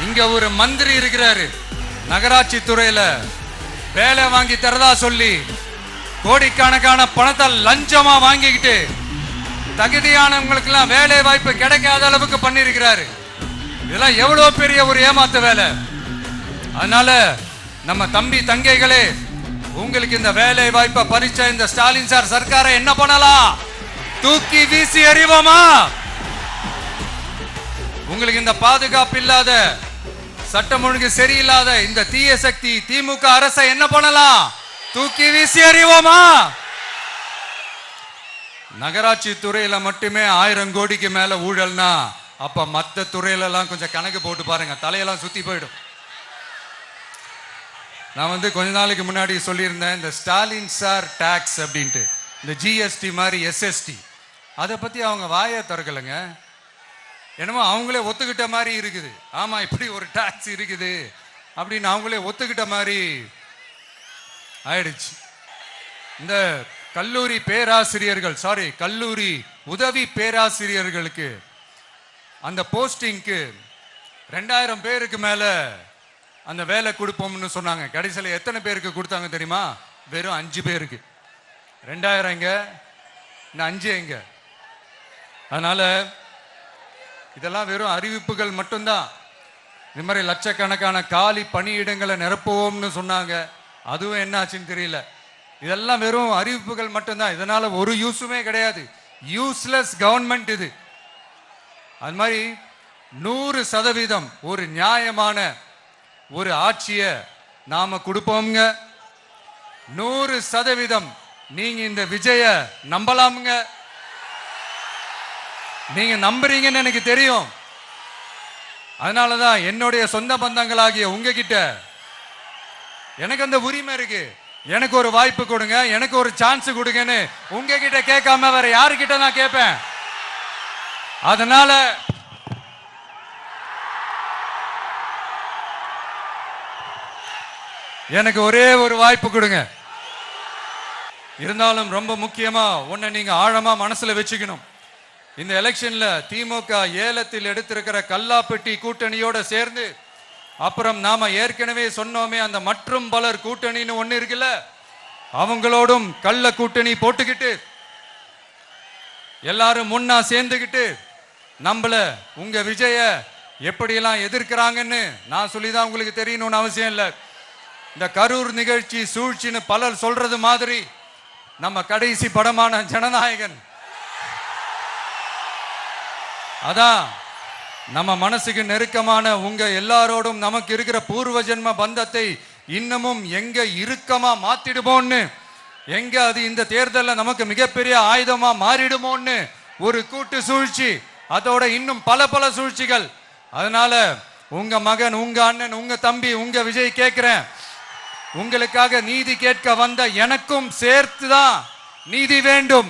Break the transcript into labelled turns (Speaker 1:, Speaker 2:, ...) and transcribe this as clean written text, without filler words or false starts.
Speaker 1: இங்க ஒரு மந்திரி இருக்கிறாரு, நகராட்சி துறையில வேலை வாங்கி தரதா சொல்லி கோடிக்கணக்கான பணத்தை லஞ்சமா வாங்கிக்கிட்டு தகுதியானவங்களுக்கு எல்லாம் வேலை வாய்ப்பு கிடைக்காத அளவுக்கு பண்ணிருக்கிறாரு. இதெல்லாம் எவ்வளவு பெரிய ஒரு ஏமாத்து வேலை. அதனால நம்ம தம்பி தங்கைகளே, உங்களுக்கு இந்த வேலை வாய்ப்பை பறிச்ச இந்த ஸ்டாலின் சார் சர்க்காரை என்ன பண்ணலாம்? தூக்கி வீசி எறிவோமா? உங்களுக்கு இந்த பாதுகாப்பு இல்லாத, சட்டம் ஒழுங்கு சரியில்லாத இந்த தீய சக்தி திமுக அரசை என்ன பண்ணலாம்? தூக்கி வீசி எறிவோமா? நகராட்சி துறையில மட்டுமே 1000 கோடிக்கு மேல ஊழல்னா அப்ப மற்ற துறையில எல்லாம் கொஞ்சம் கணக்கு போட்டு பாருங்க, தலையெல்லாம் சுத்தி போயிடும். நான் கொஞ்ச நாளைக்கு முன்னாடி சொல்லியிருந்தேன், இந்த ஸ்டாலின் சார் டாக்ஸ் அப்படின்ட்டு, இந்த ஜிஎஸ்டி மாதிரி எஸ்எஸ்டி, அதை பத்தி அவங்க வாயை திறக்கலைங்க. என்னமோ அவங்களே ஒத்துக்கிட்ட மாதிரி இருக்குது. ஆமா, இப்படி ஒரு டாக்ஸ் இருக்குது அப்படின்னு அவங்களே ஒத்துக்கிட்ட மாதிரி ஆயிடுச்சு. இந்த கல்லூரி பேராசிரியர்கள், கல்லூரி உதவி பேராசிரியர்களுக்கு அந்த போஸ்டிங்க்கு 2000 பேருக்கு மேல அந்த வேலை கொடுப்போம்னு சொன்னாங்க. கடைசியில் எத்தனை பேருக்கு கொடுத்தாங்க தெரியுமா? வெறும் 5 பேருக்கு. 2000 எங்க, இன்னும் 5 எங்க? அதனால இதெல்லாம் வெறும் அறிவிப்புகள் மட்டும்தான். இது மாதிரி லட்சக்கணக்கான காலி பணியிடங்களை நிரப்புவோம்னு சொன்னாங்க, அதுவும் என்ன ஆச்சுன்னு தெரியல. இதெல்லாம் வெறும் அறிவிப்புகள் மட்டும்தான். இதனால ஒரு யூஸுமே கிடையாது. யூஸ்லெஸ் கவர்மெண்ட் இது. அது மாதிரி 100% ஒரு நியாயமான ஒரு ஆட்சியை நாம கொடுப்போம்ங்க. 100% நீங்க இந்த விஜய நம்பலாமுங்க. நீங்க நம்புறீங்கன்னு எனக்கு தெரியும். அதனாலதான் என்னுடைய சொந்த பந்தங்களாகிய உங்ககிட்ட எனக்கு அந்த உரிமை இருக்கு. எனக்கு ஒரு வாய்ப்பு கொடுங்க, எனக்கு ஒரு சான்ஸ் கொடுங்கன்னு உங்ககிட்ட கேட்காம வேற யாருக்கிட்ட நான் கேட்பேன்? அதனால எனக்கு ஒரே ஒரு வாய்ப்பு கொடுங்க. இருந்தாலும் ரொம்ப முக்கியமா ஒன்ன நீங்க ஆழமா மனசுல வச்சுக்கணும். இந்த எலெக்ஷன்ல திமுக ஏலத்தில் எடுத்திருக்கிற கல்லாப்பெட்டி கூட்டணியோட சேர்ந்து, அப்புறம் நாம ஏற்கனவே சொன்னோமே அந்த மற்றும் பலர் கூட்டணின்னு ஒண்ணு இருக்குல்ல, அவங்களோடும் கள்ள கூட்டணி போட்டுக்கிட்டு எல்லாரும் முன்னா சேர்ந்துக்கிட்டு நம்மள உங்க விஜய எப்படியெல்லாம் எதிர்க்கிறாங்கன்னு நான் சொல்லிதான் உங்களுக்கு தெரியணும்னு அவசியம் இல்லை. இந்த கரூர் நிகழ்ச்சி சூழ்ச்சின்னு பலர் சொல்றது மாதிரி நம்ம கடைசி படமான ஜனநாயகன், அதான் நம்ம மனசுக்கு நெருக்கமான உங்க எல்லாரோடும் நமக்கு இருக்கிற பூர்வ ஜென்ம பந்தத்தை இன்னமும் எங்க இறுக்கமா மாத்திடுமோன்னு, எங்க அது இந்த தேர்தலில் நமக்கு மிகப்பெரிய ஆயுதமா மாறிடுமோன்னு ஒரு கூட்டு சூழ்ச்சி, அதோட இன்னும் பல பல சூழ்ச்சிகள். அதனால உங்க மகன், உங்க அண்ணன், உங்க தம்பி, உங்க விஜய் கேட்கிறேன், உங்களுக்காக நீதி கேட்க வந்த எனக்கும் சேர்த்துதான் நீதி வேண்டும்.